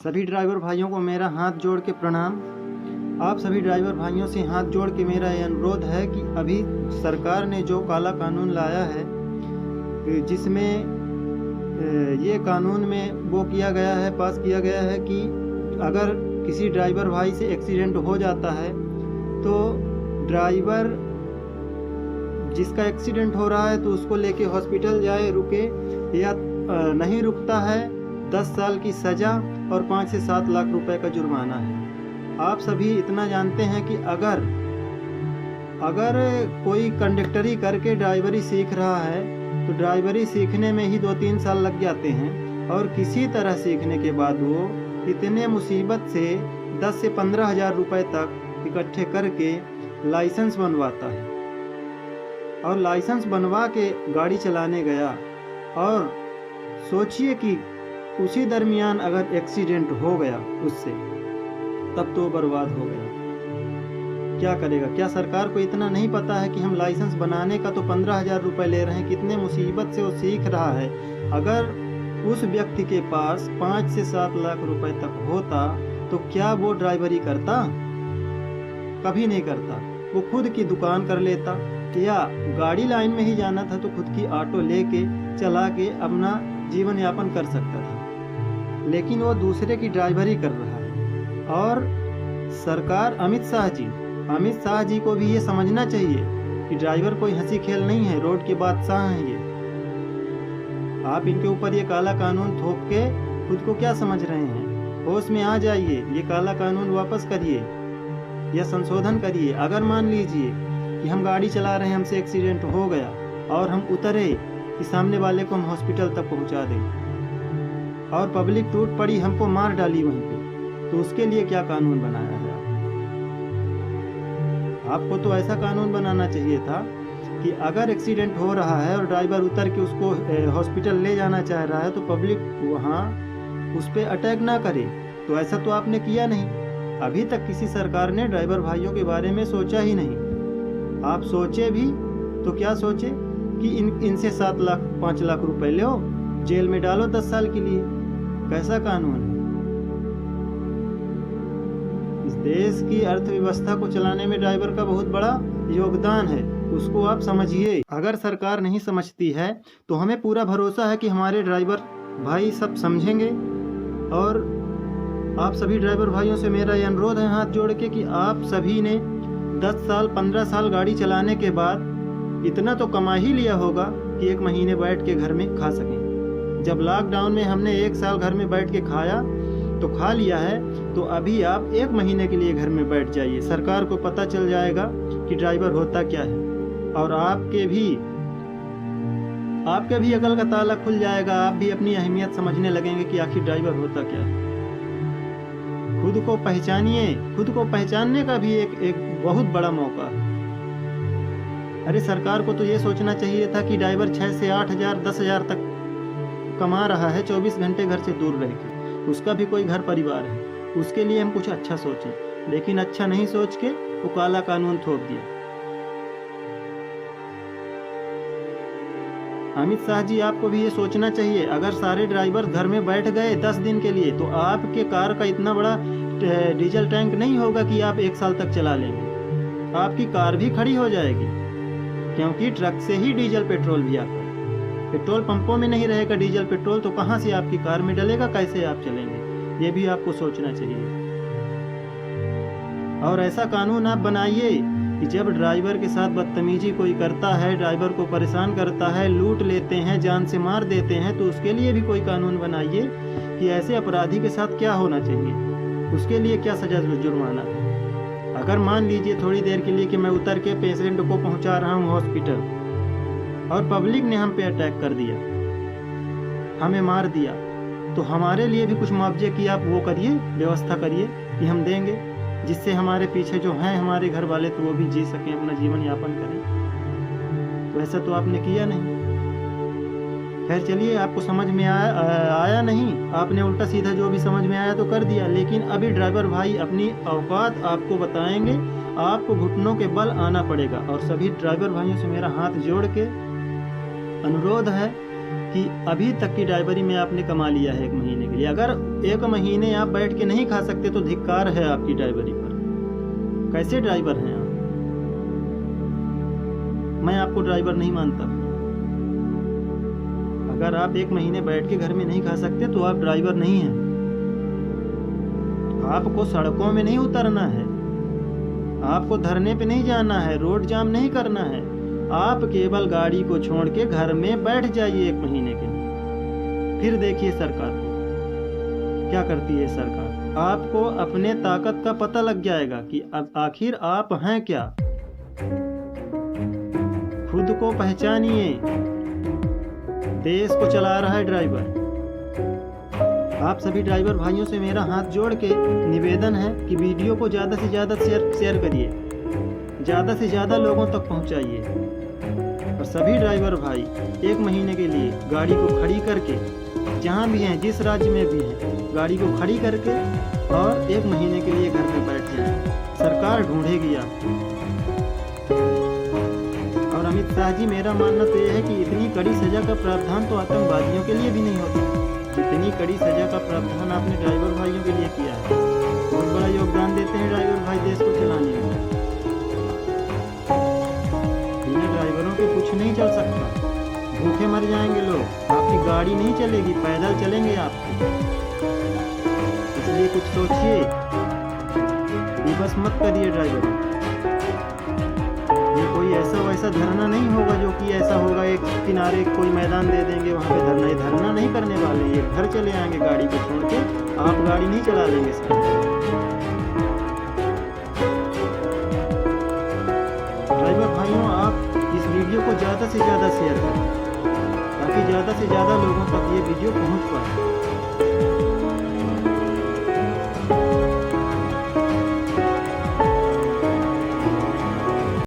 सभी ड्राइवर भाइयों को मेरा हाथ जोड़ के प्रणाम। आप सभी ड्राइवर भाइयों से हाथ जोड़ के मेरा ये अनुरोध है कि अभी सरकार ने जो काला कानून लाया है, जिसमें ये कानून में वो किया गया है, पास किया गया है कि अगर किसी ड्राइवर भाई से एक्सीडेंट हो जाता है तो ड्राइवर जिसका एक्सीडेंट हो रहा है तो उसको लेके हॉस्पिटल जाए, रुके, या नहीं रुकता है 10 साल की सज़ा और 5 से 7 लाख रुपए का जुर्माना है। आप सभी इतना जानते हैं कि अगर कोई कंडक्टरी करके ड्राइवरी सीख रहा है तो ड्राइवरी सीखने में ही 2-3 साल लग जाते हैं, और किसी तरह सीखने के बाद वो इतने मुसीबत से 10 से 15 हज़ार रुपये तक इकट्ठे करके लाइसेंस बनवाता है, और लाइसेंस बनवा के गाड़ी चलाने गया, और सोचिए कि उसी दरमियान अगर एक्सीडेंट हो गया उससे, तब तो बर्बाद हो गया। क्या करेगा? क्या सरकार को इतना नहीं पता है कि हम लाइसेंस बनाने का तो 15,000 रुपये ले रहे हैं, कितने मुसीबत से वो सीख रहा है। अगर उस व्यक्ति के पास 5 से 7 लाख रुपए तक होता तो क्या वो ड्राइवरी करता? कभी नहीं करता। वो खुद की दुकान कर लेता, या गाड़ी लाइन में ही जाना था तो खुद की ऑटो लेके चला के अपना जीवन यापन कर सकता था, लेकिन वो दूसरे की ड्राइवरी कर रहा है। और सरकार, अमित शाह जी को भी ये समझना चाहिए कि ड्राइवर कोई हंसी खेल नहीं है, रोड के बादशाह हैं ये। आप इनके ऊपर ये काला कानून थोप के खुद को क्या समझ रहे हैं? होश में आ जाइए, ये काला कानून वापस करिए या संशोधन करिए। अगर मान लीजिए कि हम गाड़ी चला रहे हैं, हमसे एक्सीडेंट हो गया और हम उतरे कि सामने वाले को हम हॉस्पिटल तक पहुंचा दें और पब्लिक टूट पड़ी, हमको मार डाली वहीं पे, तो उसके लिए क्या कानून बनाया है? आपको तो ऐसा कानून बनाना चाहिए था कि अगर एक्सीडेंट हो रहा है और ड्राइवर उतर के उसको हॉस्पिटल ले जाना चाह रहा है तो पब्लिक वहाँ उस पर अटैक ना करे। तो ऐसा तो आपने किया नहीं। अभी तक किसी सरकार ने ड्राइवर भाइयों के बारे में सोचा ही नहीं। आप सोचे भी तो क्या सोचे कि इनसे 7 लाख 5 लाख रुपए लो, जेल में डालो 10 साल के लिए। कैसा कानून है? इस देश की अर्थव्यवस्था को चलाने में ड्राइवर का बहुत बड़ा योगदान है, उसको आप समझिए। अगर सरकार नहीं समझती है तो हमें पूरा भरोसा है कि हमारे ड्राइवर भाई सब समझेंगे। और आप सभी ड्राइवर भाइयों से मेरा ये अनुरोध है हाथ जोड़ के कि आप सभी ने 10 साल 15 साल गाड़ी चलाने के बाद इतना तो कमा ही लिया होगा कि 1 महीने बैठ के घर में खा सकें। जब लॉकडाउन में हमने 1 साल घर में बैठ के खाया तो खा लिया है, तो अभी आप 1 महीने के लिए घर में बैठ जाइए। सरकार को पता चल जाएगा कि ड्राइवर होता क्या है, और आपके भी अकल का ताला खुल जाएगा। आप भी अपनी अहमियत समझने लगेंगे कि आखिर ड्राइवर होता क्या है। खुद को पहचानिए। खुद को पहचानने का भी एक बहुत बड़ा मौका है। अरे सरकार को तो ये सोचना चाहिए था कि ड्राइवर 6 से 8 हज़ार 10 हज़ार तक कमा रहा है 24 घंटे घर से दूर रह के, उसका भी कोई घर परिवार है, उसके लिए हम कुछ अच्छा सोचें। लेकिन अच्छा नहीं सोच के वो काला कानून थोप दिया। अमित शाह जी, आपको भी ये सोचना चाहिए, अगर सारे ड्राइवर घर में बैठ गए 10 दिन के लिए तो आपके कार का इतना बड़ा डीजल टैंक नहीं होगा कि आप 1 साल तक चला लेंगे। आपकी कार भी खड़ी हो जाएगी, क्योंकि ट्रक से ही डीजल पेट्रोल भी आता है। पेट्रोल पंपों में नहीं रहेगा डीजल पेट्रोल तो कहाँ से आपकी कार में डलेगा? कैसे आप चलेंगे? ये भी आपको सोचना चाहिए। और ऐसा कानून आप बनाइए कि जब ड्राइवर के साथ बदतमीजी कोई करता है, ड्राइवर को परेशान करता है, लूट लेते हैं, जान से मार देते हैं, तो उसके लिए भी कोई कानून बनाइए कि ऐसे अपराधी के साथ क्या होना चाहिए, उसके लिए क्या सजा जुर्माना है। अगर मान लीजिए थोड़ी देर के लिए कि मैं उतर के पेशेंट को पहुंचा रहा हूं हॉस्पिटल और पब्लिक ने हम पे अटैक कर दिया, हमें मार दिया, तो हमारे लिए भी कुछ मुआवजे की आप वो करिए, व्यवस्था करिए कि हम देंगे, जिससे हमारे पीछे जो हैं हमारे घर वाले तो वो भी जी सकें, अपना जीवन यापन करें। तो ऐसा तो आपने किया नहीं। खैर चलिए, आपको समझ में आया नहीं, आपने उल्टा सीधा जो भी समझ में आया तो कर दिया। लेकिन अभी ड्राइवर भाई अपनी औकात आपको बताएंगे, आपको घुटनों के बल आना पड़ेगा। और सभी ड्राइवर भाइयों से मेरा हाथ जोड़ के अनुरोध है कि अभी तक की ड्राइवरी में आपने कमा लिया है 1 महीने के लिए। अगर 1 महीने आप बैठ के नहीं खा सकते तो धिक्कार है आपकी ड्राइवरी पर। कैसे ड्राइवर हैं आप? मैं आपको ड्राइवर नहीं मानता। अगर आप 1 महीने बैठ के घर में नहीं खा सकते तो आप ड्राइवर नहीं हैं। आपको सड़कों में नहीं उतरना है, आपको धरने पे नहीं जाना है, रोड जाम नहीं करना है। आप केवल गाड़ी को छोड़ के घर में बैठ जाइए 1 महीने के लिए। फिर देखिए सरकार क्या करती है। सरकार आपको अपने ताकत का पता लग जाएगा कि आखिर आप हैं क्या। खुद को पहचानिए। देश को चला रहा है ड्राइवर। आप सभी ड्राइवर भाइयों से मेरा हाथ जोड़ के निवेदन है कि वीडियो को ज़्यादा से ज़्यादा शेयर करिए, ज़्यादा से ज़्यादा लोगों तक पहुंचाइए। और सभी ड्राइवर भाई 1 महीने के लिए गाड़ी को खड़ी करके, जहां भी हैं, जिस राज्य में भी हैं, गाड़ी को खड़ी करके और 1 महीने के लिए घर में बैठ जाएं। सरकार ढूंढेगी आपको। और अमित शाह जी, मेरा मानना तो यह है कि इतनी कड़ी सजा का प्रावधान तो आतंकवादियों के लिए भी नहीं होता जितनी कड़ी सजा का प्रावधान आपने ड्राइवर भाइयों के लिए किया है। बहुत बड़ा योगदान देते हैं ड्राइवर भाई देश को चलाने में। बिना ड्राइवरों के कुछ नहीं चल सकता। भूखे मर जाएंगे लोग, आपकी गाड़ी नहीं चलेगी, पैदल चलेंगे आप। इसलिए कुछ सोचिए, विवश मत करिए ड्राइवर। ये कोई ऐसा वैसा धरना नहीं होगा जो कि ऐसा होगा एक किनारे कोई मैदान दे देंगे वहाँ पे धरना। ये धरना नहीं करने वाले, ये घर चले आएंगे गाड़ी को छोड़ के। आप गाड़ी नहीं चला लेंगे सर। ड्राइवर भाइयों, आप इस वीडियो को ज़्यादा से ज़्यादा शेयर करें ताकि ज़्यादा से ज़्यादा लोगों तक ये वीडियो पहुँच पाए।